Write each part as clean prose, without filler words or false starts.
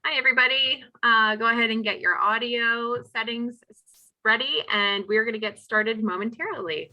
Hi, everybody. Go ahead and get your audio settings ready, and we're going to get started momentarily.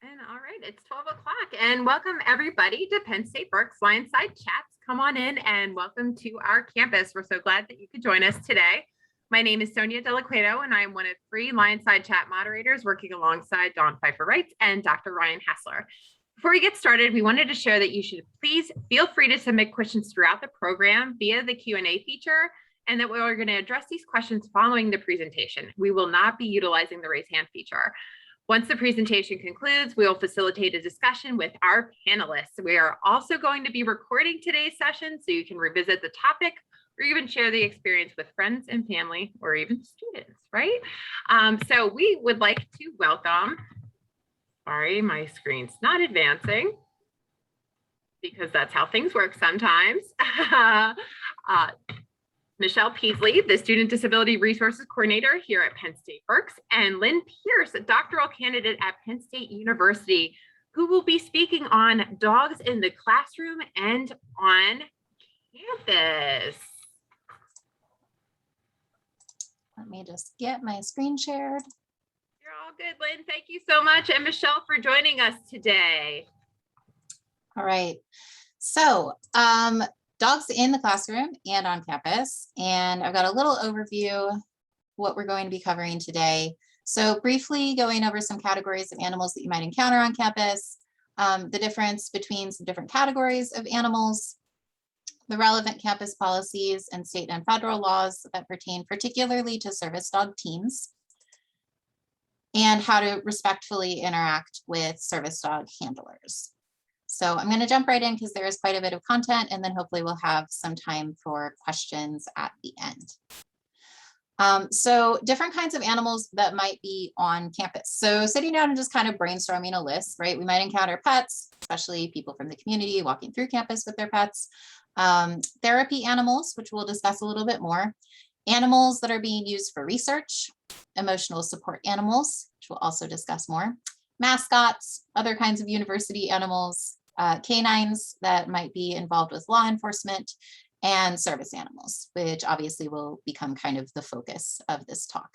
And all right, it's 12 o'clock, and welcome everybody to Penn State Berks LionSide Chats. Come on in and welcome to our campus. We're so glad that you could join us today. My name is Sonia Delacueto, and I'm one of 3 LionSide Chat moderators working alongside Dawn Pfeiffer-Wright and Dr. Ryan Hassler. Before we get started, we wanted to share that you should please feel free to submit questions throughout the program via the Q&A feature, and that we're going to address these questions following the presentation. We will not be utilizing the raise hand feature. Once the presentation concludes, we will facilitate a discussion with our panelists. We are also going to be recording today's session so you can revisit the topic or even share the experience with friends and family or even students, right? So we would like to welcome, sorry, my screen's not advancing because that's how things work sometimes. Michelle Peasley, the Student Disability Resources Coordinator here at Penn State Berks, and Lynn Pierce, a doctoral candidate at Penn State University, who will be speaking on dogs in the classroom and on campus. Let me just get my screen shared. You're all good, Lynn. Thank you so much. And Michelle for joining us today. All right. So, dogs in the classroom and on campus. And I've got a little overview of what we're going to be covering today. So briefly going over some categories of animals that you might encounter on campus, the difference between some different categories of animals, the relevant campus policies and state and federal laws that pertain particularly to service dog teams, and how to respectfully interact with service dog handlers. So I'm going to jump right in because there is quite a bit of content, and then hopefully we'll have some time for questions at the end. So different kinds of animals that might be on campus. So sitting down and just kind of brainstorming a list, right? We might encounter pets, especially people from the community walking through campus with their pets. Therapy animals, which we'll discuss a little bit more. Animals that are being used for research. Emotional support animals, which we'll also discuss more. Mascots, other kinds of university animals, canines that might be involved with law enforcement, and service animals, which obviously will become kind of the focus of this talk.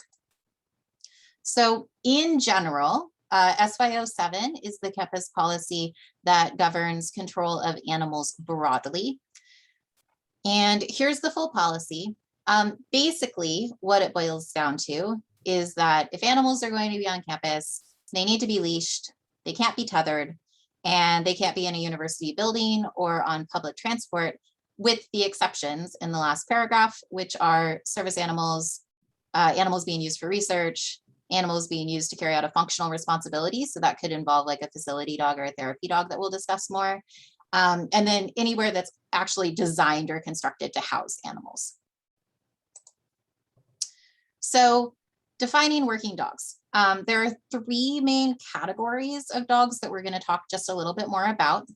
So in general, SYO 7 is the campus policy that governs control of animals broadly. And here's the full policy. Basically, what it boils down to is that if animals are going to be on campus, they need to be leashed, they can't be tethered, and they can't be in a university building or on public transport, with the exceptions in the last paragraph, which are service animals, animals being used for research, animals being used to carry out a functional responsibility. So that could involve like a facility dog or a therapy dog that we'll discuss more. And then anywhere that's actually designed or constructed to house animals. So defining working dogs. There are 3 main categories of dogs that we're going to talk just a little bit more about.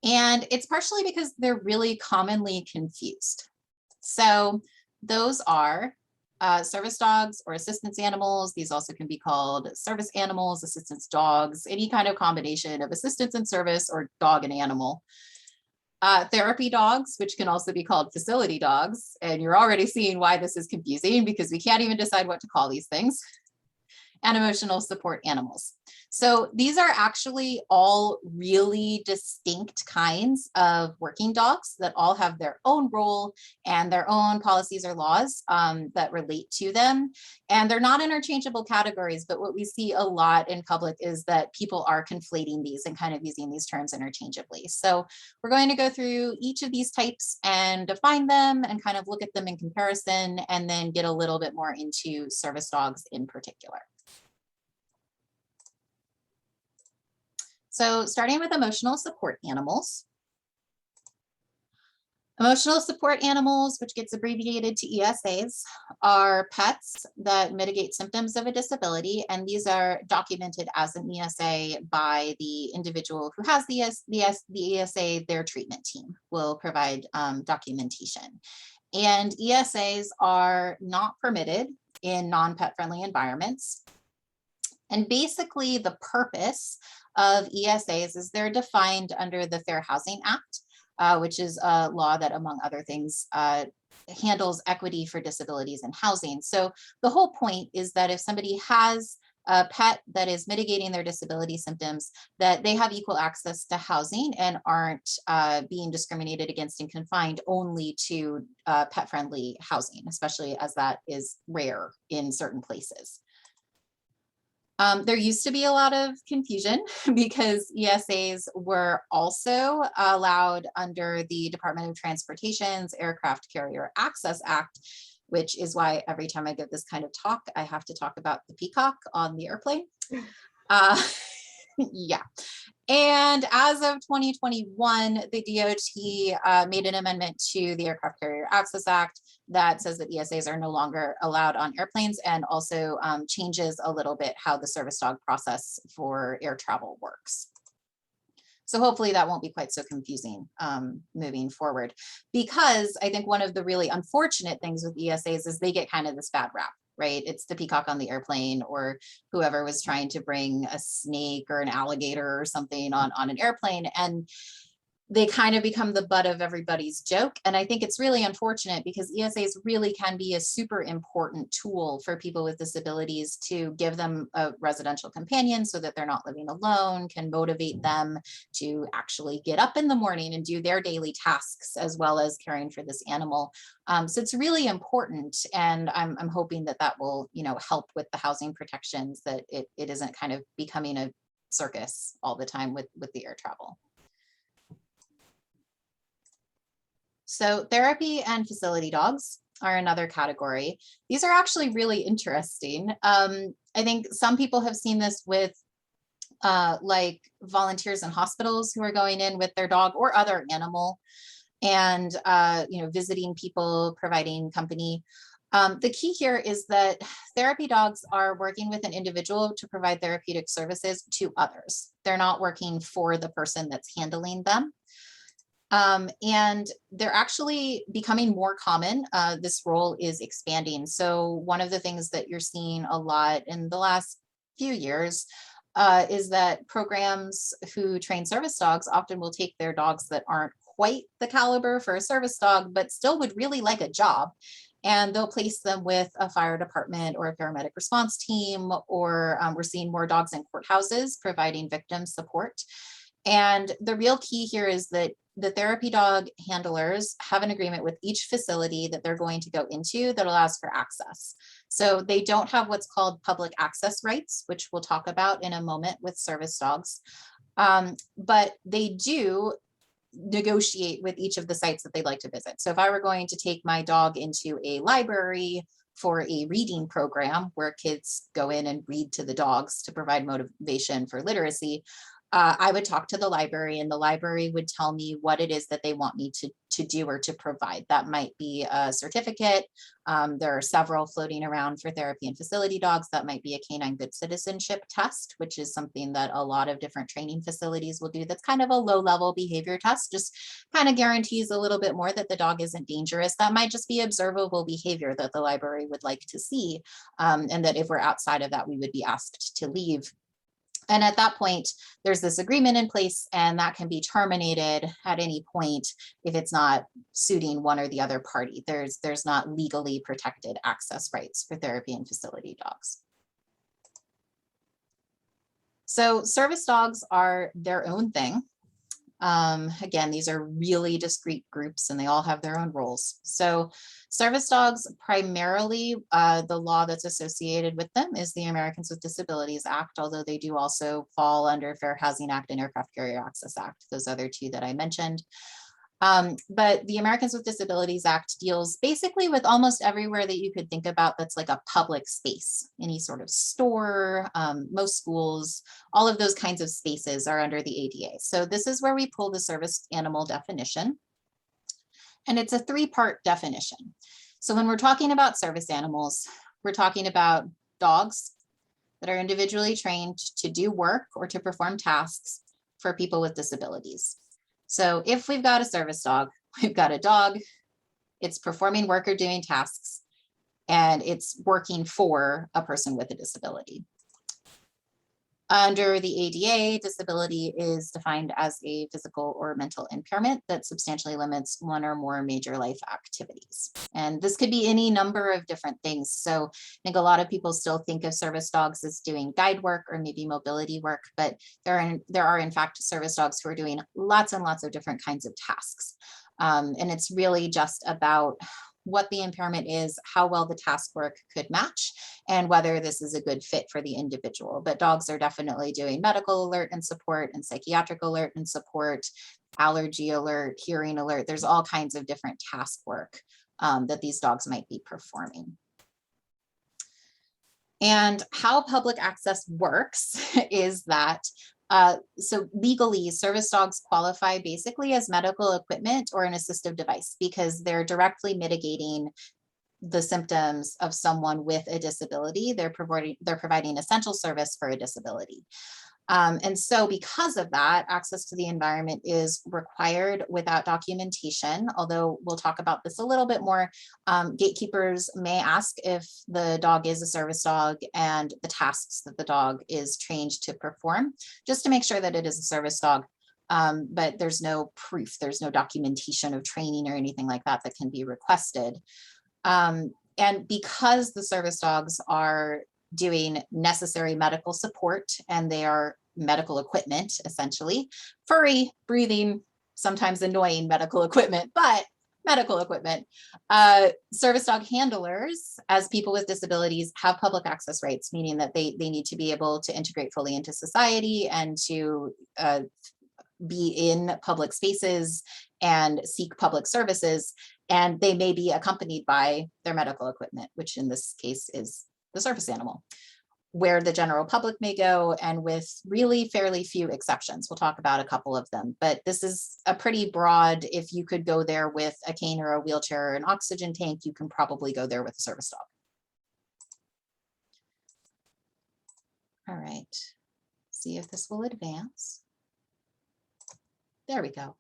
And it's partially because they're really commonly confused. So those are service dogs or assistance animals. These also can be called service animals, assistance dogs, any kind of combination of assistance and service or dog and animal. Therapy dogs, which can also be called facility dogs. And you're already seeing why this is confusing because we can't even decide what to call these things. And emotional support animals. So these are actually all really distinct kinds of working dogs that all have their own role and their own policies or laws that relate to them. And they're not interchangeable categories, but what we see a lot in public is that people are conflating these and kind of using these terms interchangeably. So we're going to go through each of these types and define them and kind of look at them in comparison, and then get a little bit more into service dogs in particular. So starting with emotional support animals. Emotional support animals, which gets abbreviated to ESAs, are pets that mitigate symptoms of a disability, and these are documented as an ESA by the individual who has the ESA. Their treatment team will provide documentation. And ESAs are not permitted in non-pet friendly environments. And basically the purpose of ESAs is they're defined under the Fair Housing Act, which is a law that, among other things, handles equity for disabilities in housing. So the whole point is that if somebody has a pet that is mitigating their disability symptoms, that they have equal access to housing and aren't being discriminated against and confined only to pet-friendly housing, especially as that is rare in certain places. There used to be a lot of confusion because ESAs were also allowed under the Department of Transportation's Aircraft Carrier Access Act, which is why every time I give this kind of talk, I have to talk about the peacock on the airplane. Yeah. And as of 2021, the DOT made an amendment to the Aircraft Carrier Access Act that says that ESAs are no longer allowed on airplanes, and also changes a little bit how the service dog process for air travel works. So hopefully that won't be quite so confusing moving forward, because I think one of the really unfortunate things with ESAs is they get kind of this bad rap, right? It's the peacock on the airplane, or whoever was trying to bring a snake or an alligator or something on an airplane, and they kind of become the butt of everybody's joke. And I think it's really unfortunate because ESAs really can be a super important tool for people with disabilities to give them a residential companion so that they're not living alone, can motivate them to actually get up in the morning and do their daily tasks as well as caring for this animal. So it's really important. And I'm hoping that that will, help with the housing protections, that it isn't kind of becoming a circus all the time with the air travel. So therapy and facility dogs are another category. These are actually really interesting. I think some people have seen this with like volunteers in hospitals who are going in with their dog or other animal and visiting people, providing company. The key here is that therapy dogs are working with an individual to provide therapeutic services to others. They're not working for the person that's handling them. And they're actually becoming more common. This role is expanding. So one of the things that you're seeing a lot in the last few years is that programs who train service dogs often will take their dogs that aren't quite the caliber for a service dog, but still would really like a job. And they'll place them with a fire department or a paramedic response team, or we're seeing more dogs in courthouses providing victim support. And the real key here is that the therapy dog handlers have an agreement with each facility that they're going to go into that allows for access. So they don't have what's called public access rights, which we'll talk about in a moment with service dogs. But they do negotiate with each of the sites that they'd like to visit. So if I were going to take my dog into a library for a reading program where kids go in and read to the dogs to provide motivation for literacy, I would talk to the library, and the library would tell me what it is that they want me to do or to provide. That might be a certificate. There are several floating around for therapy and facility dogs. That might be a canine good citizenship test, which is something that a lot of different training facilities will do. That's kind of a low-level behavior test, just kind of guarantees a little bit more that the dog isn't dangerous. That might just be observable behavior that the library would like to see, and that if we're outside of that, we would be asked to leave. And at that point, there's this agreement in place, and that can be terminated at any point if it's not suiting one or the other party. There's not legally protected access rights for therapy and facility dogs. So service dogs are their own thing. Again, these are really discrete groups and they all have their own roles. So service dogs, primarily the law that's associated with them is the Americans with Disabilities Act, although they do also fall under Fair Housing Act and Aircraft Carrier Access Act, those other two that I mentioned. But the Americans with Disabilities Act deals basically with almost everywhere that you could think about that's like a public space. Any sort of store, most schools, all of those kinds of spaces are under the ADA. So this is where we pull the service animal definition. And it's a three-part definition. So when we're talking about service animals, we're talking about dogs that are individually trained to do work or to perform tasks for people with disabilities. So if we've got a service dog, we've got a dog, it's performing work or doing tasks, and it's working for a person with a disability. Under the ADA, disability is defined as a physical or mental impairment that substantially limits one or more major life activities. And this could be any number of different things. So I think a lot of people still think of service dogs as doing guide work or maybe mobility work, but there are in fact service dogs who are doing lots and lots of different kinds of tasks. And it's really just about what the impairment is, how well the task work could match, and whether this is a good fit for the individual. But dogs are definitely doing medical alert and support and psychiatric alert and support, allergy alert, hearing alert. There's all kinds of different task work that these dogs might be performing. And how public access works is that so legally, service dogs qualify basically as medical equipment or an assistive device because they're directly mitigating the symptoms of someone with a disability. They're providing essential service for a disability. And so because of that, access to the environment is required without documentation, although we'll talk about this a little bit more. Gatekeepers may ask if the dog is a service dog and the tasks that the dog is trained to perform, just to make sure that it is a service dog. But there's no proof, there's no documentation of training or anything like that that can be requested. And because the service dogs are doing necessary medical support and they are medical equipment, essentially, furry, breathing, sometimes annoying medical equipment, but medical equipment. Service dog handlers, as people with disabilities, have public access rights, meaning that they need to be able to integrate fully into society and to be in public spaces and seek public services. And they may be accompanied by their medical equipment, which in this case is the service animal, where the general public may go, and with really fairly few exceptions. We'll talk about a couple of them, but this is a pretty broad, if you could go there with a cane or a wheelchair or an oxygen tank, you can probably go there with a service dog. All right, see if this will advance. There we go.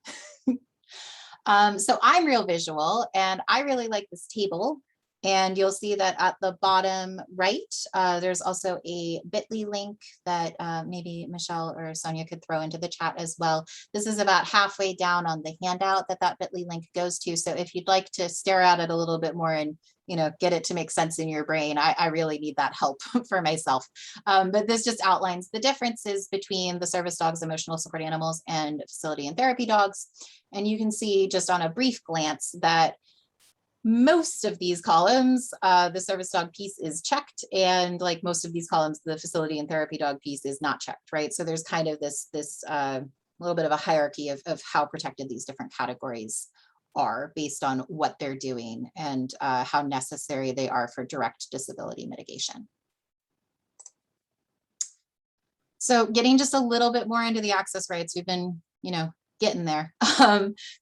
So I'm real visual and I really like this table. And you'll see that at the bottom right, there's also a bit.ly link that maybe Michelle or Sonia could throw into the chat as well. This is about halfway down on the handout that bit.ly link goes to. So if you'd like to stare at it a little bit more and get it to make sense in your brain, I really need that help for myself. But this just outlines the differences between the service dogs, emotional support animals, and facility and therapy dogs. And you can see just on a brief glance that most of these columns, the service dog piece is checked, and like most of these columns, the facility and therapy dog piece is not checked, right? So there's kind of this little bit of a hierarchy of how protected these different categories are based on what they're doing and how necessary they are for direct disability mitigation. So getting just a little bit more into the access rights, we've been, getting there.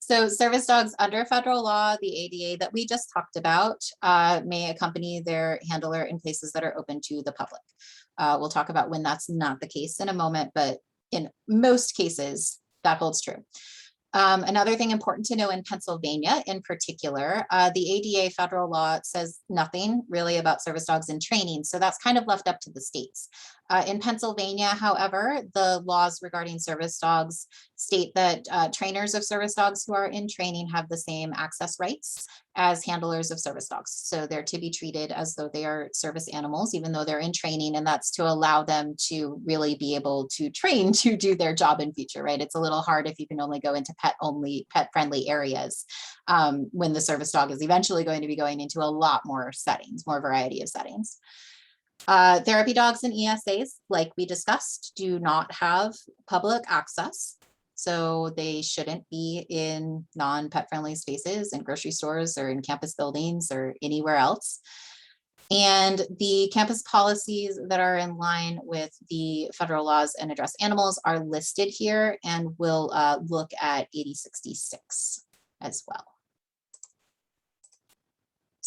So service dogs under federal law, the ADA that we just talked about, may accompany their handler in places that are open to the public. We'll talk about when that's not the case in a moment, but in most cases, that holds true. Another thing important to know in Pennsylvania in particular, the ADA federal law says nothing really about service dogs in training. So that's kind of left up to the states. In Pennsylvania, however, the laws regarding service dogs state that trainers of service dogs who are in training have the same access rights as handlers of service dogs. So they're to be treated as though they are service animals, even though they're in training, and that's to allow them to really be able to train to do their job in future, right? It's a little hard if you can only go into pet-friendly areas when the service dog is eventually going to be going into a lot more settings, more variety of settings. Therapy dogs and ESAs, like we discussed, do not have public access. So they shouldn't be in non-pet friendly spaces in grocery stores or in campus buildings or anywhere else. And the campus policies that are in line with the federal laws and address animals are listed here, and we'll look at 8066 as well.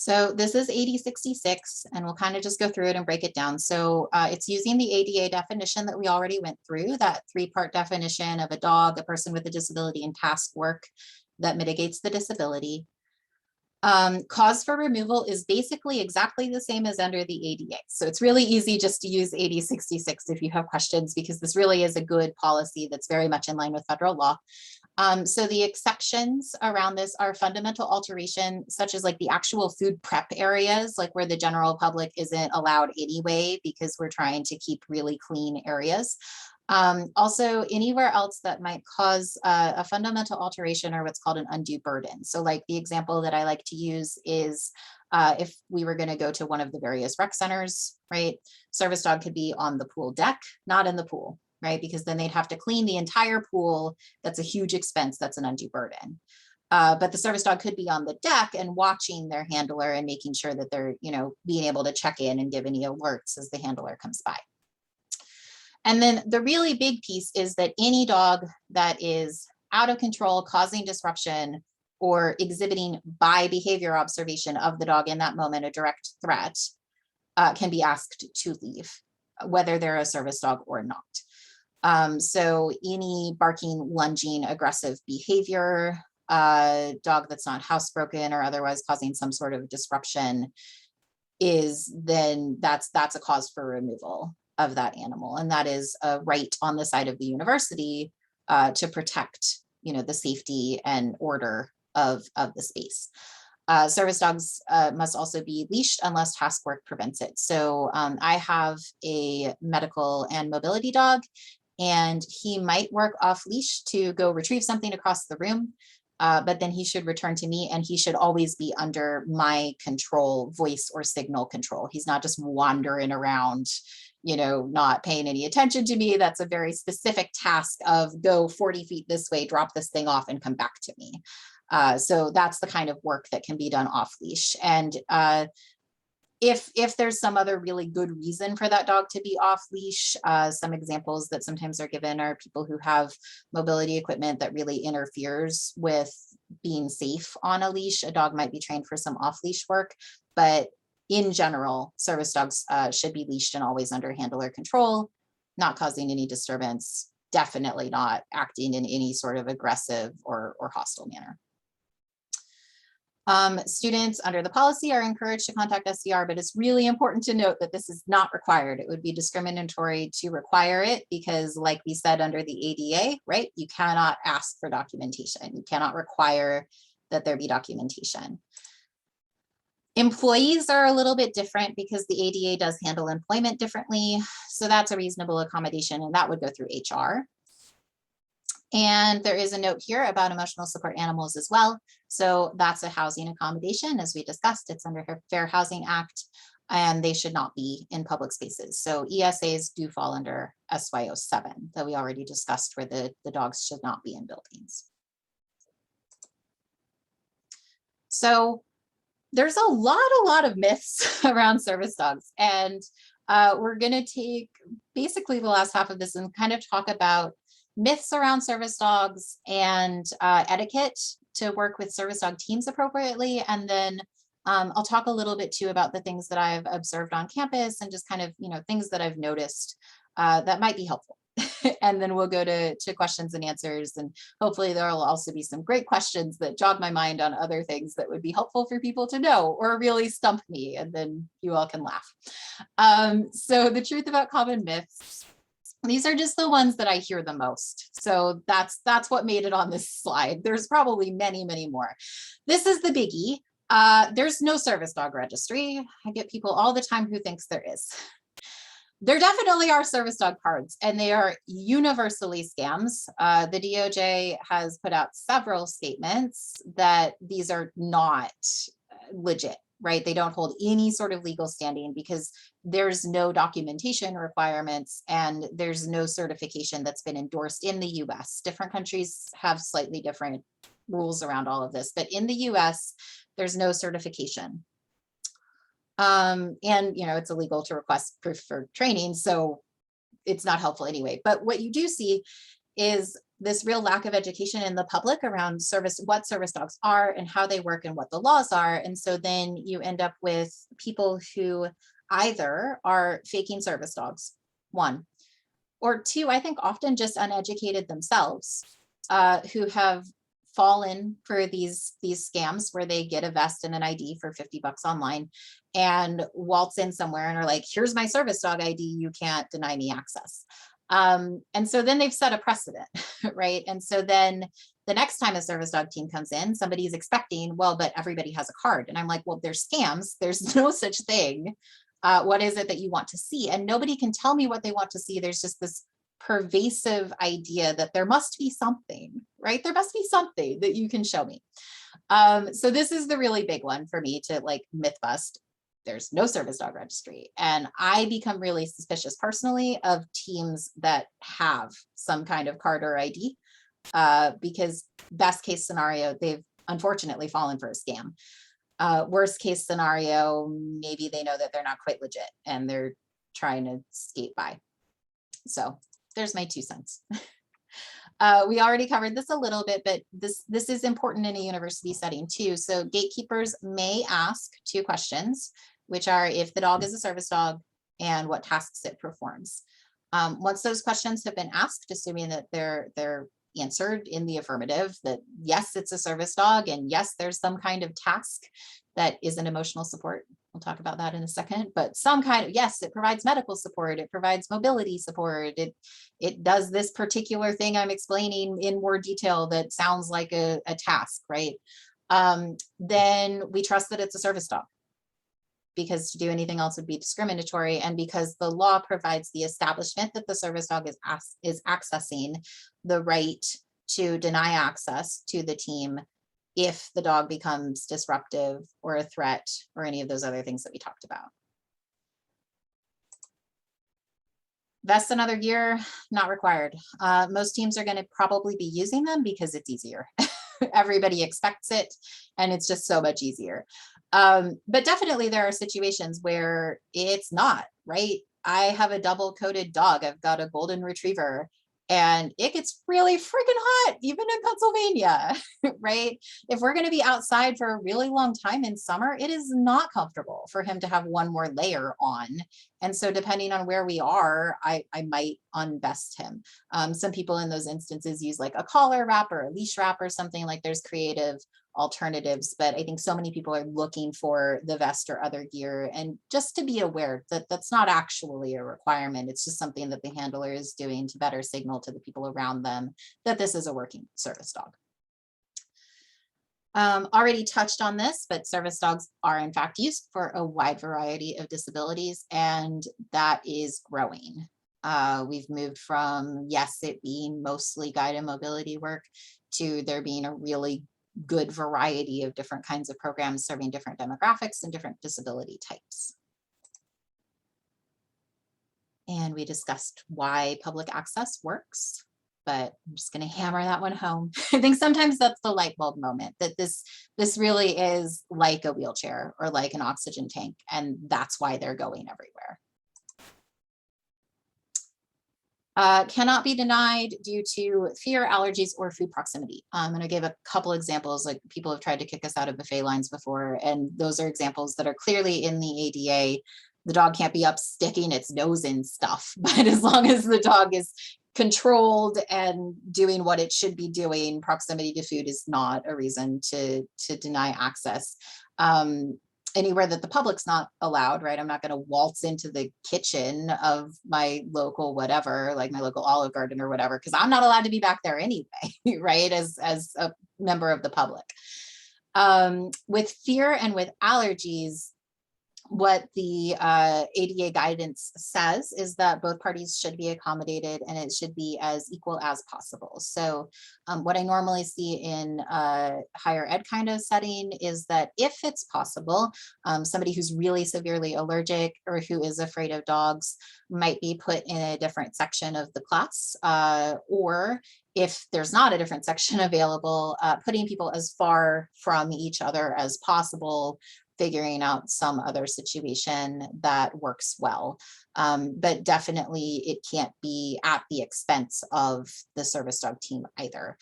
So this is AD 66, and we'll kind of just go through it and break it down. So it's using the ADA definition that we already went through, that 3-part definition of a dog, a person with a disability, and task work that mitigates the disability. Cause for removal is basically exactly the same as under the ADA. So it's really easy just to use AD 66 if you have questions, because this really is a good policy that's very much in line with federal law. So the exceptions around this are fundamental alteration, such as like the actual food prep areas, like where the general public isn't allowed anyway, because we're trying to keep really clean areas. Also, anywhere else that might cause a fundamental alteration or what's called an undue burden. So like the example that I like to use is if we were going to go to one of the various rec centers, right? Service dog could be on the pool deck, not in the pool, right? Because then they'd have to clean the entire pool. That's a huge expense. That's an undue burden. But the service dog could be on the deck and watching their handler and making sure that they're, being able to check in and give any alerts as the handler comes by. And then the really big piece is that any dog that is out of control, causing disruption, or exhibiting by behavior observation of the dog in that moment a direct threat can be asked to leave, whether they're a service dog or not. So any barking, lunging, aggressive behavior, dog that's not housebroken or otherwise causing some sort of disruption is then that's a cause for removal of that animal. And that is a right on the side of the university to protect, the safety and order of the space. Service dogs must also be leashed unless task work prevents it. So I have a medical and mobility dog, and he might work off leash to go retrieve something across the room. But then he should return to me, and he should always be under my control, voice or signal control. He's not just wandering around, not paying any attention to me. That's a very specific task of go 40 feet this way, drop this thing off and come back to me. So that's the kind of work that can be done off leash. And if there's some other really good reason for that dog to be off leash, some examples that sometimes are given are people who have mobility equipment that really interferes with being safe on a leash. A dog might be trained for some off leash work, but in general, service dogs should be leashed and always under handler control, not causing any disturbance, definitely not acting in any sort of aggressive or hostile manner. Students under the policy are encouraged to contact SCR, but it's really important to note that this is not required. It would be discriminatory to require it because, like we said, under the ADA, right, you cannot ask for documentation. You cannot require that there be documentation. Employees are a little bit different because the ADA does handle employment differently. So that's a reasonable accommodation, and that would go through HR. And there is a note here about emotional support animals as well. So that's a housing accommodation. As we discussed, it's under the Fair Housing Act, and they should not be in public spaces. So ESAs do fall under SY07 that we already discussed, where the dogs should not be in buildings. So there's a lot of myths around service dogs. And we're gonna take basically the last half of this and kind of talk about myths around service dogs and etiquette to work with service dog teams appropriately. And then I'll talk a little bit too about the things that I've observed on campus and just kind of, things that I've noticed that might be helpful. And then we'll go to questions and answers. And hopefully there will also be some great questions that jog my mind on other things that would be helpful for people to know or really stump me. And then you all can laugh. So the truth about common myths. These are just the ones that I hear the most. So that's what made it on this slide. There's probably many more. This is the biggie. There's no service dog registry. I get people all the time who thinks there is. There definitely are service dog cards, and they are universally scams. The DOJ has put out several statements that these are not legit. Right? They don't hold any sort of legal standing because there's no documentation requirements and there's no certification that's been endorsed in the US. Different countries have slightly different rules around all of this, but in the US, there's no certification. And, it's illegal to request proof for training, so it's not helpful anyway. But what you do see is this real lack of education in the public around what service dogs are and how they work and what the laws are. And so then you end up with people who either are faking service dogs, one, or two, I think often just uneducated themselves, who have fallen for these scams where they get a vest and an ID for $50 online and waltz in somewhere and are like, here's my service dog ID, you can't deny me access. And so then they've set a precedent, right? And so then the next time a service dog team comes in, somebody's expecting, well, but everybody has a card. And I'm like, well, there's scams, there's no such thing. What is it that you want to see? And nobody can tell me what they want to see. There's just this pervasive idea that there must be something, right? There must be something that you can show me. So this is the really big one for me to like myth bust. There's no service dog registry. And I become really suspicious personally of teams that have some kind of card or ID, because best case scenario, they've unfortunately fallen for a scam. Worst case scenario, maybe they know that they're not quite legit and they're trying to skate by. So there's my 2 cents. We already covered this a little bit, but this is important in a university setting too. So gatekeepers may ask 2 questions, which are if the dog is a service dog and what tasks it performs. Once those questions have been asked, assuming that they're answered in the affirmative, that yes, it's a service dog, and yes, there's some kind of task that is an emotional support. We'll talk about that in a second, but some kind of, yes, it provides medical support, it provides mobility support, it does this particular thing I'm explaining in more detail that sounds like a task, right? Then we trust that it's a service dog, because to do anything else would be discriminatory, and because the law provides the establishment that the service dog is accessing the right to deny access to the team if the dog becomes disruptive or a threat or any of those other things that we talked about. Vest and other gear, not required. Most teams are going to probably be using them because it's easier. Everybody expects it, and it's just so much easier. But definitely there are situations where it's not, right? I have a double coated dog. I've got a golden retriever, and it gets really freaking hot, even in Pennsylvania, right? If we're going to be outside for a really long time in summer, it is not comfortable for him to have one more layer on. And so depending on where we are, I might unvest him. Some people in those instances use like a collar wrap or a leash wrap or something. Like there's creative alternatives, but I think so many people are looking for the vest or other gear, and just to be aware that that's not actually a requirement. It's just something that the handler is doing to better signal to the people around them that this is a working service dog. Already touched on this, but service dogs are in fact used for a wide variety of disabilities, and that is growing. We've moved from, yes, it being mostly guide and mobility work to there being a really good variety of different kinds of programs serving different demographics and different disability types. And we discussed why public access works, but I'm just going to hammer that one home. I think sometimes that's the light bulb moment, that this really is like a wheelchair or like an oxygen tank, and that's why they're going everywhere. Cannot be denied due to fear, allergies, or food proximity. And I gave a couple examples, like people have tried to kick us out of buffet lines before, and those are examples that are clearly in the ADA. The dog can't be up sticking its nose in stuff, but as long as the dog is controlled and doing what it should be doing, proximity to food is not a reason to deny access. Anywhere that the public's not allowed, right? I'm not going to waltz into the kitchen of my local whatever, like my local Olive Garden or whatever, because I'm not allowed to be back there anyway, right? As a member of the public. With fear and with allergies, what the ADA guidance says is that both parties should be accommodated, and it should be as equal as possible. So what I normally see in a higher ed kind of setting is that if it's possible, somebody who's really severely allergic or who is afraid of dogs might be put in a different section of the class, or if there's not a different section available, putting people as far from each other as possible figuring out some other situation that works well. But definitely it can't be at the expense of the service dog team either.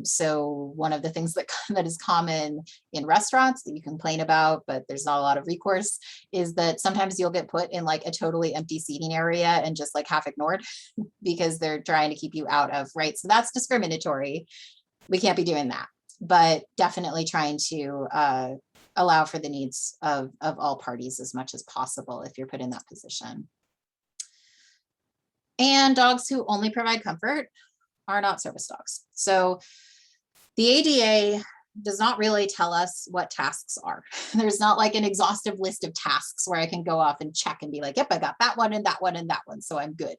So one of the things that is common in restaurants that you complain about, but there's not a lot of recourse, is that sometimes you'll get put in like a totally empty seating area and just like half ignored because they're trying to keep you out of, right? So that's discriminatory. We can't be doing that, but definitely trying to allow for the needs of all parties as much as possible if you're put in that position. And dogs who only provide comfort are not service dogs. So the ADA does not really tell us what tasks are. There's not like an exhaustive list of tasks where I can go off and check and be like, yep, I got that one and that one and that one, so I'm good.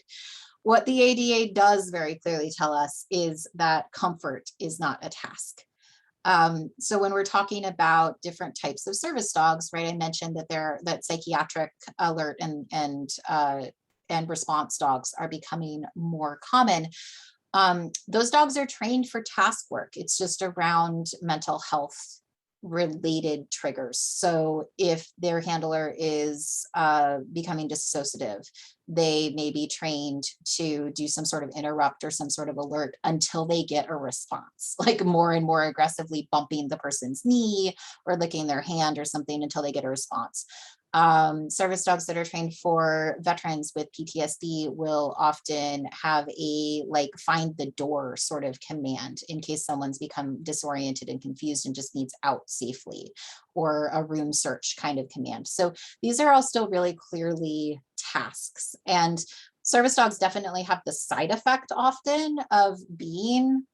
What the ADA does very clearly tell us is that comfort is not a task. So when we're talking about different types of service dogs, right, I mentioned that that psychiatric alert and response dogs are becoming more common. Those dogs are trained for task work. It's just around mental health related triggers. So if their handler is becoming dissociative, they may be trained to do some sort of interrupt or some sort of alert until they get a response, like more and more aggressively bumping the person's knee or licking their hand or something until they get a response. Service dogs that are trained for veterans with PTSD will often have a like find the door sort of command in case someone's become disoriented and confused and just needs out safely, or a room search kind of command. So these are all still really clearly tasks, and service dogs definitely have the side effect often of being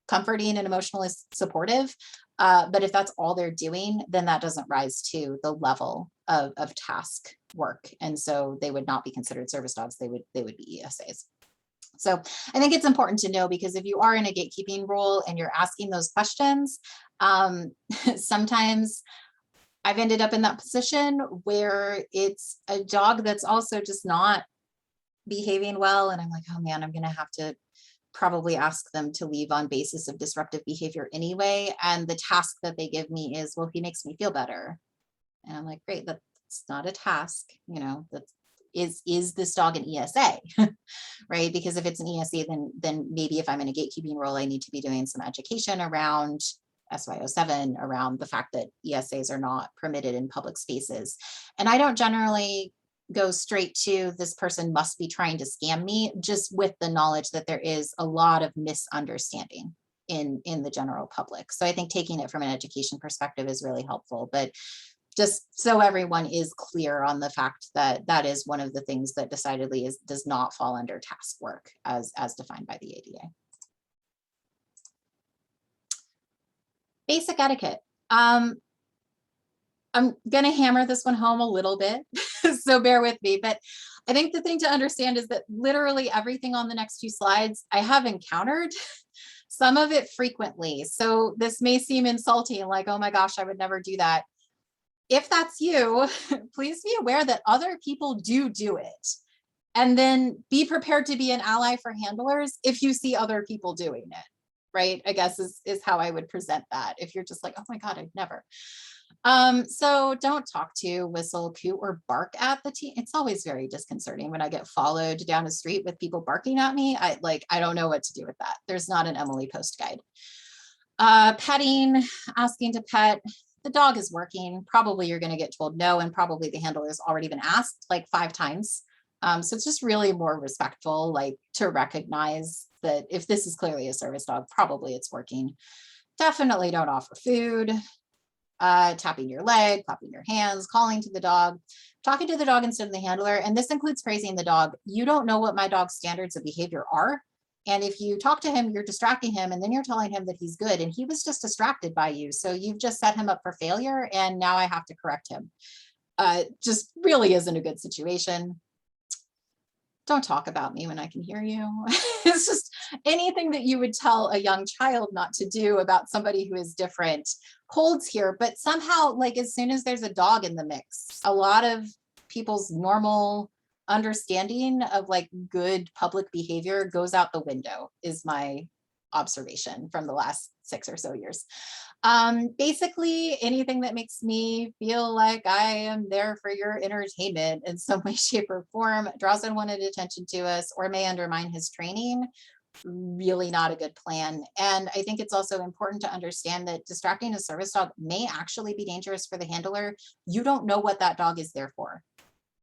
comforting and emotionally supportive. But if that's all they're doing, then that doesn't rise to the level of task work. And so they would not be considered service dogs. They would be ESAs. So I think it's important to know, because if you are in a gatekeeping role and you're asking those questions, sometimes I've ended up in that position where it's a dog that's also just not behaving well. And I'm like, oh man, I'm going to have to probably ask them to leave on basis of disruptive behavior anyway. And the task that they give me is, well, he makes me feel better. And I'm like, great, that's not a task, you know, is this dog an ESA, right? Because if it's an ESA, then maybe if I'm in a gatekeeping role, I need to be doing some education around SY07, around the fact that ESAs are not permitted in public spaces. And I don't generally go straight to this person must be trying to scam me, just with the knowledge that there is a lot of misunderstanding in the general public. So I think taking it from an education perspective is really helpful, but just so everyone is clear on the fact that that is one of the things that decidedly does not fall under task work as defined by the ADA. Basic etiquette. I'm going to hammer this one home a little bit, so bear with me. But I think the thing to understand is that literally everything on the next two slides I have encountered, some of it frequently. So this may seem insulting, like, oh my gosh, I would never do that. If that's you, please be aware that other people do it. And then be prepared to be an ally for handlers if you see other people doing it, right? I guess is how I would present that. If you're just like, oh my God, I'd never. So don't talk to, whistle, coo, or bark at the team. It's always very disconcerting when I get followed down the street with people barking at me. I don't know what to do with that. There's not an Emily Post guide. Petting, asking to pet. The dog is working. Probably you're going to get told no, and probably the handler has already been asked like 5 times. So it's just really more respectful, like to recognize that if this is clearly a service dog, probably it's working. Definitely don't offer food. Tapping your leg, clapping your hands, calling to the dog, talking to the dog instead of the handler. And this includes praising the dog. You don't know what my dog's standards of behavior are. And if you talk to him, you're distracting him, and then you're telling him that he's good, and he was just distracted by you. So you've just set him up for failure, and now I have to correct him. Just really isn't a good situation. Don't talk about me when I can hear you. It's just anything that you would tell a young child not to do about somebody who is different holds here. But somehow, like, as soon as there's a dog in the mix, a lot of people's normal understanding of like good public behavior goes out the window, is my observation from the last 6 or so years. Basically anything that makes me feel like I am there for your entertainment in some way, shape, or form, draws unwanted attention to us, or may undermine his training, really not a good plan. And I think it's also important to understand that distracting a service dog may actually be dangerous for the handler. You don't know what that dog is there for.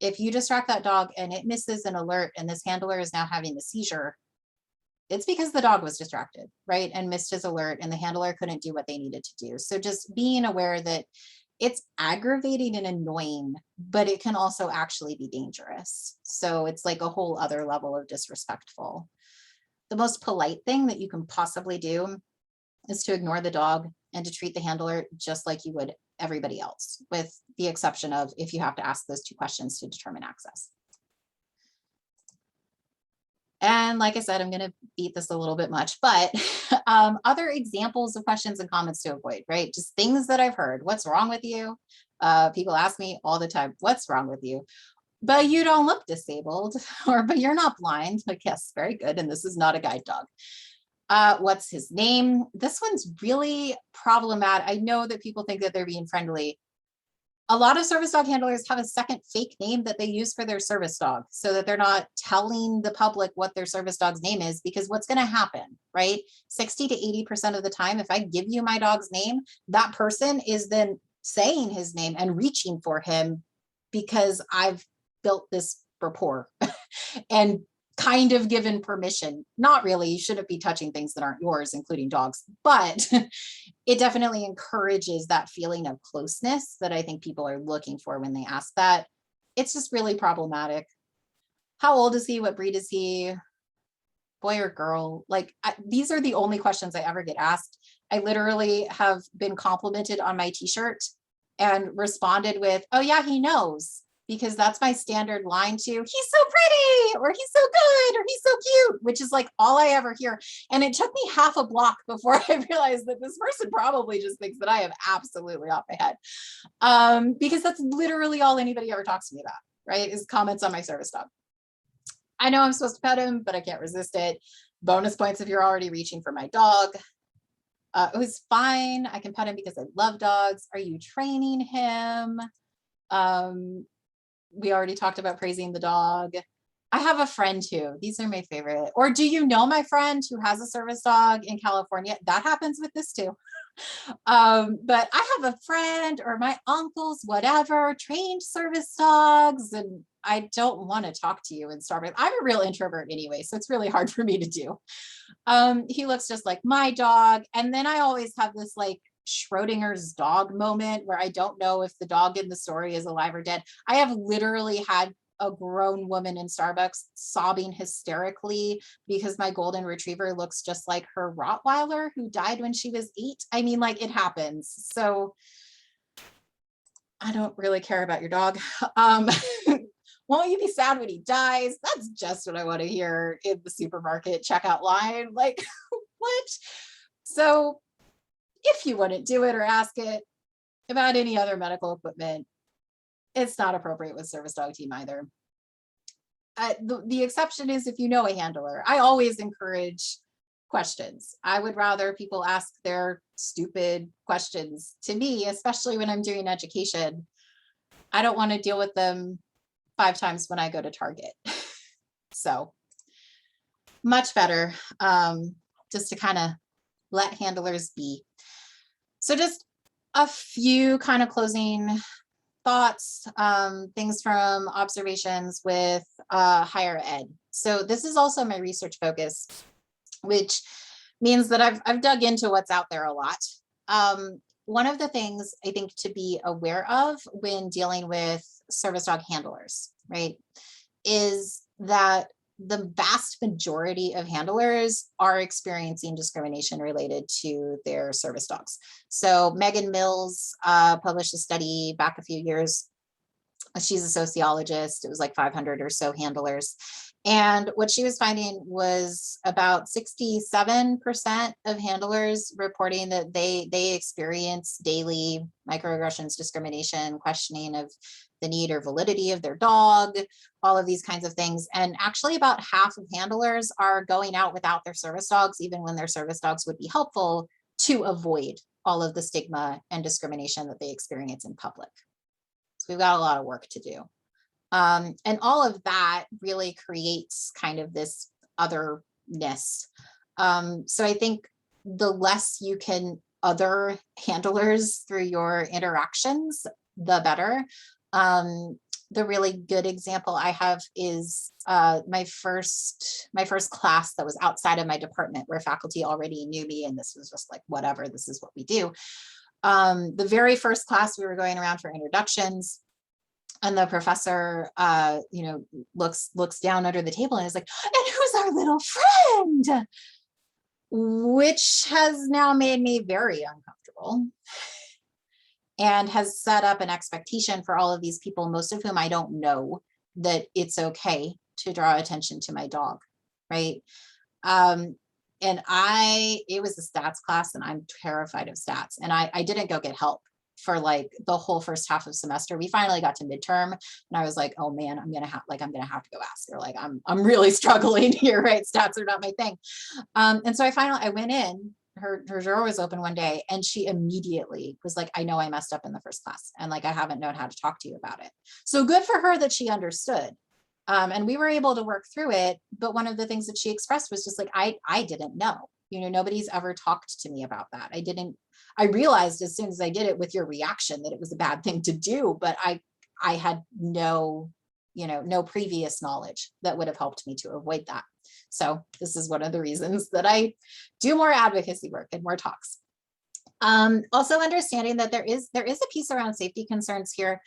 If you distract that dog and it misses an alert and this handler is now having a seizure, it's because the dog was distracted, right? And missed his alert and the handler couldn't do what they needed to do. So just being aware that it's aggravating and annoying, but it can also actually be dangerous. So it's like a whole other level of disrespectful. The most polite thing that you can possibly do is to ignore the dog and to treat the handler just like you would everybody else, with the exception of if you have to ask those 2 questions to determine access. And like I said, I'm going to beat this a little bit much, but other examples of questions and comments to avoid, right? Just things that I've heard. What's wrong with you? People ask me all the time, what's wrong with you? But you don't look disabled, or but you're not blind. Like, yes, very good. And this is not a guide dog. What's his name? This one's really problematic. I know that people think that they're being friendly. A lot of service dog handlers have a second fake name that they use for their service dog so that they're not telling the public what their service dog's name is, because what's going to happen, right? 60 to 80% of the time, if I give you my dog's name, that person is then saying his name and reaching for him because I've built this rapport and kind of given permission. Not really, you shouldn't be touching things that aren't yours, including dogs, but it definitely encourages that feeling of closeness that I think people are looking for when they ask that. It's just really problematic. How old is he? What breed is he? Boy or girl? Like, these are the only questions I ever get asked. I literally have been complimented on my t-shirt and responded with, oh yeah, he knows. Because that's my standard line to, he's so pretty, or he's so good, or he's so cute, which is like all I ever hear. And it took me half a block before I realized that this person probably just thinks that I am absolutely off my head. Because that's literally all anybody ever talks to me about, right? Is comments on my service dog. I know I'm supposed to pet him, but I can't resist it. Bonus points if you're already reaching for my dog. It was fine. I can pet him because I love dogs. Are you training him? We already talked about praising the dog. I have a friend too. These are my favorite. Or do you know my friend who has a service dog in California? That happens with this too. But I have a friend or my uncles, whatever, trained service dogs, and I don't want to talk to you in Starbucks. I'm a real introvert anyway, so it's really hard for me to do. He looks just like my dog. And then I always have this like Schrodinger's dog moment where I don't know if the dog in the story is alive or dead. I have literally had a grown woman in Starbucks sobbing hysterically because my golden retriever looks just like her Rottweiler who died when she was 8. I mean, like, it happens. So I don't really care about your dog. Won't you be sad when he dies? That's just what I want to hear in the supermarket checkout line. Like, what? So if you wouldn't do it or ask it about any other medical equipment, it's not appropriate with service dog team either. The exception is if you know a handler. I always encourage questions. I would rather people ask their stupid questions to me, especially when I'm doing education. I don't want to deal with them 5 times when I go to Target. So much better just to kind of let handlers be. So just a few kind of closing thoughts, things from observations with higher ed. So this is also my research focus, which means that I've dug into what's out there a lot. One of the things I think to be aware of when dealing with service dog handlers, right, is that the vast majority of handlers are experiencing discrimination related to their service dogs. So Megan Mills published a study back a few years. She's a sociologist. It was like 500 or so handlers. And what she was finding was about 67% of handlers reporting that they experience daily microaggressions, discrimination, questioning of the need or validity of their dog, all of these kinds of things. And actually about half of handlers are going out without their service dogs, even when their service dogs would be helpful, to avoid all of the stigma and discrimination that they experience in public. So we've got a lot of work to do. And all of that really creates kind of this otherness. So I think the less you can other handlers through your interactions, the better. The really good example I have is my first class that was outside of my department, where faculty already knew me, and this was just like, whatever, this is what we do. The very first class, we were going around for introductions, and the professor, looks down under the table and is like, "And who's our little friend?" Which has now made me very uncomfortable, and has set up an expectation for all of these people, most of whom I don't know, that it's okay to draw attention to my dog, right? It was a stats class, and I'm terrified of stats. And I didn't go get help for like the whole first half of semester. We finally got to midterm, and I was like, oh man, I'm gonna have to go ask her. Like, I'm really struggling here, right? Stats are not my thing. And so I went in. Her drawer was open one day, and she immediately was like, I know I messed up in the first class, and like, I haven't known how to talk to you about it. So good for her that she understood. And we were able to work through it. But one of the things that she expressed was just like, I didn't know, nobody's ever talked to me about that. I realized as soon as I did it with your reaction that it was a bad thing to do, but I had no previous knowledge that would have helped me to avoid that. So this is one of the reasons that I do more advocacy work and more talks. Also understanding that there is a piece around safety concerns here.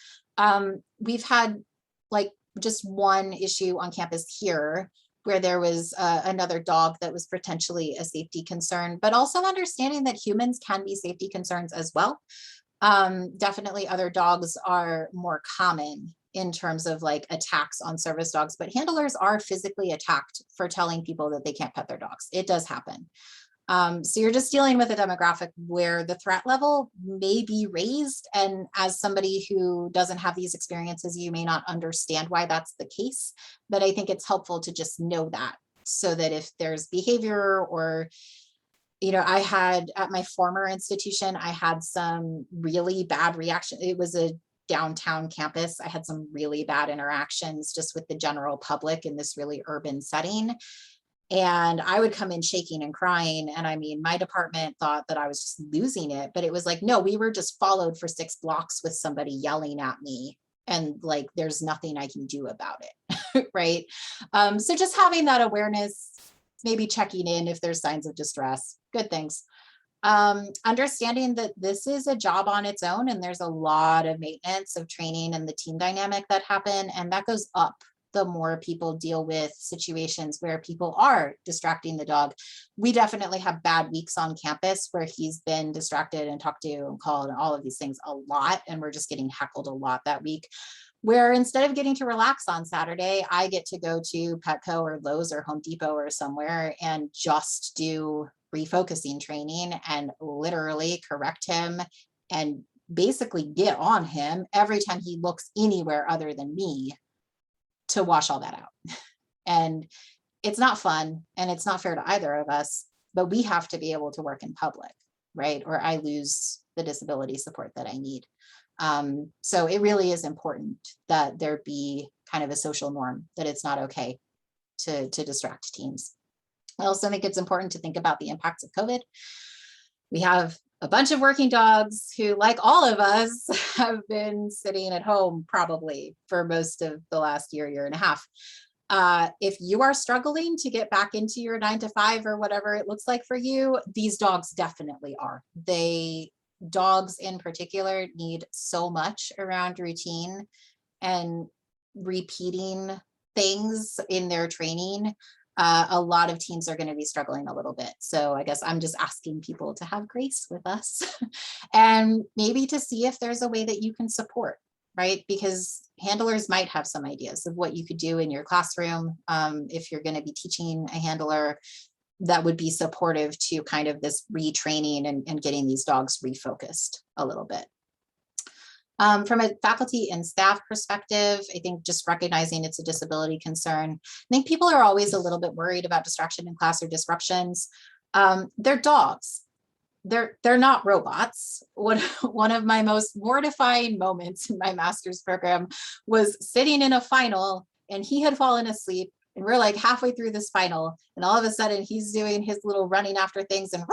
We've had like just one issue on campus here where there was another dog that was potentially a safety concern, but also understanding that humans can be safety concerns as well. Definitely other dogs are more common in terms of like attacks on service dogs, but handlers are physically attacked for telling people that they can't pet their dogs. It does happen. So you're just dealing with a demographic where the threat level may be raised. And as somebody who doesn't have these experiences, you may not understand why that's the case, but I think it's helpful to just know that, so that if there's behavior or, I had at my former institution, I had some really bad reaction. It was a downtown campus. I had some really bad interactions just with the general public in this really urban setting. And I would come in shaking and crying. And I mean, my department thought that I was just losing it, but it was like, no, we were just followed for 6 blocks with somebody yelling at me. And like, there's nothing I can do about it. Right. So just having that awareness, maybe checking in if there's signs of distress, good things. Understanding that this is a job on its own, and there's a lot of maintenance of training and the team dynamic that happen. And that goes up the more people deal with situations where people are distracting the dog. We definitely have bad weeks on campus where he's been distracted and talked to and called and all of these things a lot. And we're just getting heckled a lot that week, where instead of getting to relax on Saturday, I get to go to Petco or Lowe's or Home Depot or somewhere and just do refocusing training and literally correct him and basically get on him every time he looks anywhere other than me to wash all that out. And it's not fun, and it's not fair to either of us, but we have to be able to work in public, right? Or I lose the disability support that I need. So it really is important that there be kind of a social norm that it's not okay to distract teams. I also think it's important to think about the impacts of COVID. We have a bunch of working dogs who, like all of us, have been sitting at home probably for most of the last year and a half. If you are struggling to get back into your 9 to 5 or whatever it looks like for you, these dogs definitely are. Dogs in particular need so much around routine and repeating things in their training. A lot of teams are going to be struggling a little bit. So I guess I'm just asking people to have grace with us and maybe to see if there's a way that you can support, right? Because handlers might have some ideas of what you could do in your classroom. If you're going to be teaching a handler, that would be supportive to kind of this retraining and getting these dogs refocused a little bit. From a faculty and staff perspective, I think just recognizing it's a disability concern. I think people are always a little bit worried about distraction in class or disruptions. They're dogs. they're not robots. One of my most mortifying moments in my master's program was sitting in a final, and he had fallen asleep, and we're like halfway through this final, and all of a sudden he's doing his little running after things and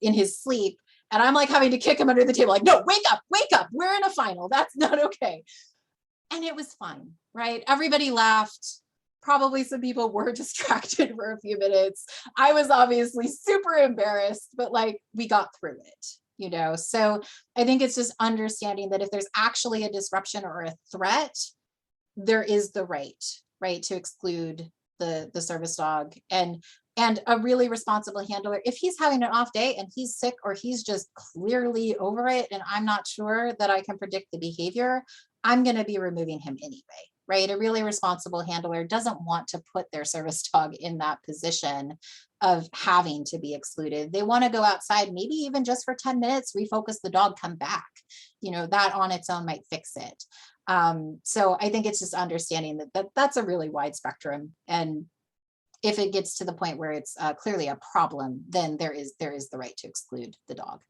in his sleep, and I'm like having to kick him under the table, like, no, wake up, we're in a final, that's not okay. And it was fun, right? Everybody laughed. Probably some people were distracted for a few minutes. I was obviously super embarrassed, but like we got through it, So I think it's just understanding that if there's actually a disruption or a threat, there is the right to exclude the service dog, and a really responsible handler. If he's having an off day and he's sick, or he's just clearly over it, and I'm not sure that I can predict the behavior, I'm going to be removing him anyway, right? A really responsible handler doesn't want to put their service dog in that position of having to be excluded. They want to go outside, maybe even just for 10 minutes, refocus the dog, come back. That on its own might fix it. So I think it's just understanding that's a really wide spectrum. And if it gets to the point where it's clearly a problem, then there is the right to exclude the dog.